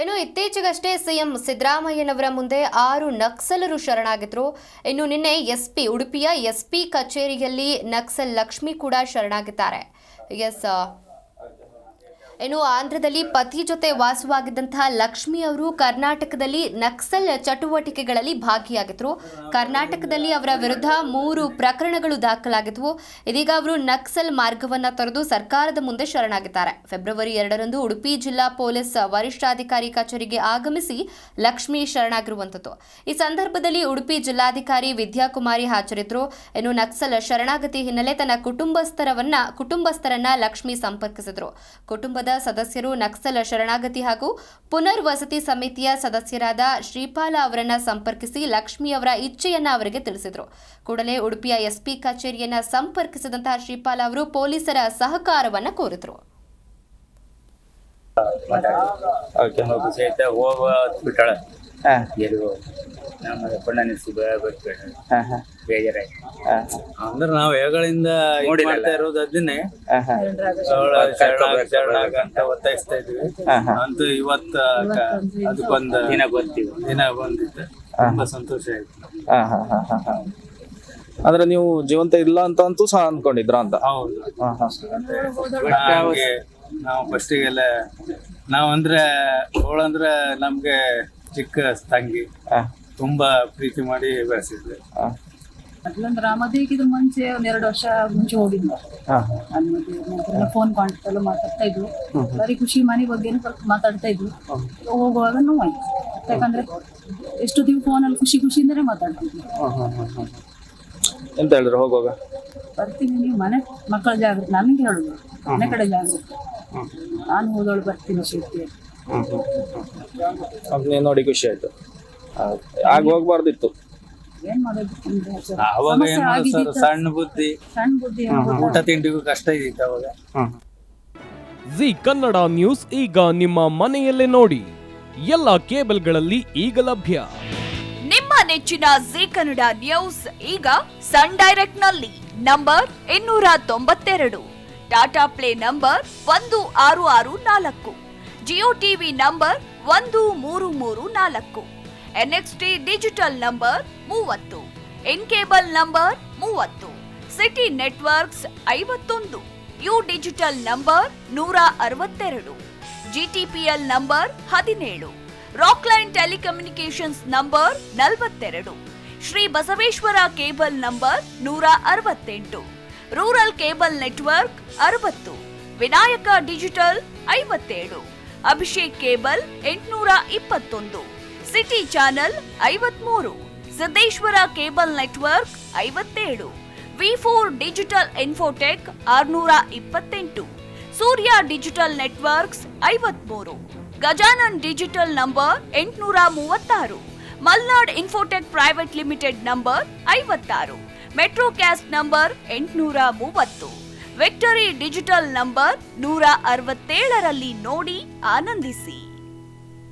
ಇನ್ನು ಇತ್ತೀಚೆಗಷ್ಟೇ ಸಿಎಂ ಸಿದ್ದರಾಮಯ್ಯನವರ ಮುಂದೆ 6 ನಕ್ಸಲರು ಶರಣಾಗಿದ್ರು. ಇನ್ನು ನಿನ್ನೆ ಉಡುಪಿಯ ಎಸ್ಪಿ ಕಚೇರಿಯಲ್ಲಿ ನಕ್ಸಲ್ ಲಕ್ಷ್ಮಿ ಕೂಡ ಶರಣಾಗಿದ್ದಾರೆ. ಇನ್ನು ಆಂಧ್ರದಲ್ಲಿ ಪತಿ ಜೊತೆ ವಾಸವಾಗಿದ್ದಂತಹ ಲಕ್ಷ್ಮಿ ಅವರು ಕರ್ನಾಟಕದಲ್ಲಿ ನಕ್ಸಲ್ ಚಟುವಟಿಕೆಗಳಲ್ಲಿ ಭಾಗಿಯಾಗಿದ್ರು. ಕರ್ನಾಟಕದಲ್ಲಿ ಅವರ ವಿರುದ್ಧ 3 ಪ್ರಕರಣಗಳು ದಾಖಲಾಗಿದ್ವು. ಇದೀಗ ಅವರು ನಕ್ಸಲ್ ಮಾರ್ಗವನ್ನ ತೊರೆದು ಸರ್ಕಾರದ ಮುಂದೆ ಶರಣಾಗಿದ್ದಾರೆ. ಫೆಬ್ರವರಿ 2ರಂದು ಉಡುಪಿ ಜಿಲ್ಲಾ ಪೊಲೀಸ್ ವರಿಷ್ಠಾಧಿಕಾರಿ ಕಚೇರಿಗೆ ಆಗಮಿಸಿ ಲಕ್ಷ್ಮಿ ಶರಣಾಗಿರುವಂತದ್ದು. ಈ ಸಂದರ್ಭದಲ್ಲಿ ಉಡುಪಿ ಜಿಲ್ಲಾಧಿಕಾರಿ ವಿದ್ಯಾಕುಮಾರಿ ಹಾಜರಿದ್ರು. ಇನ್ನು ನಕ್ಸಲ್ ಶರಣಾಗತಿ ಹಿನ್ನೆಲೆ ತನ್ನ ಕುಟುಂಬಸ್ಥರನ್ನ ಲಕ್ಷ್ಮಿ ಸಂಪರ್ಕಿಸಿದ್ರು. ಕುಟುಂಬದ ಸದಸ್ಯರು ನಕ್ಸಲ್ ಶರಣಾಗತಿ ಹಾಗೂ ಪುನರ್ವಸತಿ ಸಮಿತಿಯ ಸದಸ್ಯರಾದ ಶ್ರೀಪಾಲ ಅವರನ್ನ ಸಂಪರ್ಕಿಸಿ ಲಕ್ಷ್ಮಿ ಅವರ ಇಚ್ಛೆಯನ್ನ ಅವರಿಗೆ ತಿಳಿಸಿದ್ರು. ಕೂಡಲೇ ಉಡುಪಿಯ ಎಸ್ಪಿ ಕಚೇರಿಯನ್ನ ಸಂಪರ್ಕಿಸಿದಂತಹ ಶ್ರೀಪಾಲ ಅವರು ಪೊಲೀಸರ ಸಹಕಾರವನ್ನ ಕೋರಿದ್ರು. ಅಂದ್ರೆ ನಾವು ಹೇಗಳಿಂದ ಮಾಡ್ತಾ ಇರೋದು ಅದನ್ನೇ ಅಂತ ಒತ್ತಾಯಿಸ್ತಾ ಇದ್ವಿ. ಅಂತೂ ಇವತ್ತು ಅದಕ್ಕೊಂದು ದಿನ ಬಂದಿತ್ತು. ತುಂಬಾ ಸಂತೋಷ ಆಯ್ತು. ಅಂದ್ರೆ ನೀವು ಜೀವಂತ ಇಲ್ಲ ಅಂತೂ ಸಹ ಅನ್ಕೊಂಡಿದ್ರ ಅಂತ? ಹೌದು. ನಾವು ಫಸ್ಟಿಗೆಲ್ಲ ನಾವಂದ್ರೆ ಅವಳಂದ್ರೆ ನಮ್ಗೆ ಚಿಕ್ಕ ತಂಗಿ, ತುಂಬಾ ಪ್ರೀತಿ ಮಾಡಿ ಬೆಳೆಸಿದ್ವಿ. ಮೊದ್ಲಂದ್ರ ಮದುವೆಗಿದ್ರು ಮುಂಚೆ 2 ವರ್ಷ ಮುಂಚೆ ಹೋಗಿದ್ದೆ. ನನ್ನ ಮದುವೆ ಫೋನ್ ಕಾಂಟ್ಯಾಕ್ಟ್ ಎಲ್ಲ ಮಾತಾಡ್ತಾ ಇದ್ವು. ಬರೀ ಖುಷಿ ಮನೆ ಬಗ್ಗೆನೂ ಸ್ವಲ್ಪ ಮಾತಾಡ್ತಾ ಇದ್ವು. ಹೋಗುವಾಗ ನೋವಾಯ್ತು. ಯಾಕಂದ್ರೆ ಎಷ್ಟು ದಿನ ಫೋನಲ್ಲಿ ಖುಷಿಯಿಂದನೇ ಮಾತಾಡ್ತಿದ್ವಿ. ಎಂತ ಹೇಳಿದ್ರು ಹೋಗುವಾಗ? ಬರ್ತೀನಿ, ನೀವು ಮಕ್ಕಳ ಜಾಗೃತಿ ನನಗೆ ಹೇಳುದು, ಮನೆ ಕಡೆ ಜಾಗೃತಿ, ನಾನು ಹೋದವಳು ಬರ್ತೀನಿ ಶಕ್ತಿ. ನೋಡಿ ಖುಷಿ ಆಯ್ತು. ಆಗ ಹೋಗ್ಬಾರ್ದಿತ್ತು. ಏನ್ ಮಾಡೋದು ಸಣ್ಣ ಬುದ್ಧಿ ಊಟ ತಿಂಡಿಗೂ ಕಷ್ಟ ಇದ್ದಿತ್ತು ಅವಾಗ. ಜಿ ಕನ್ನಡ ನ್ಯೂಸ್ ಈಗ ನಿಮ್ಮ ಮನೆಯಲ್ಲೇ ನೋಡಿ. ಎಲ್ಲ ಕೇಬಲ್ಗಳಲ್ಲಿ ಈಗ ಲಭ್ಯ. ನಿಮ್ಮ ನೆಚ್ಚಿನ ಜಿ ಕನ್ನಡ ನ್ಯೂಸ್ ಈಗ ಸನ್ ಡೈರೆಕ್ಟ್ ನಲ್ಲಿ number 292, Tata play number 1664, Jio TV number 1334, NXT digital number 30, N cable number 30, city networks 51, U digital number 162, GTPL number 17, Rockline telecommunications number 42, Shri Basaveshwara cable number 168, rural cable network 60, Vinayaka digital 57, Abhishek cable 821, city channel 53, Siddeshwara cable network 57, ವಿ4 digital infotech 628, Surya digital networks 53, Gajanan digital number 836, Malnad infotech private limited number 56, metro cast number 830, victory digital number 167ರಲ್ಲಿ ನೋಡಿ ಆನಂದಿಸಿ.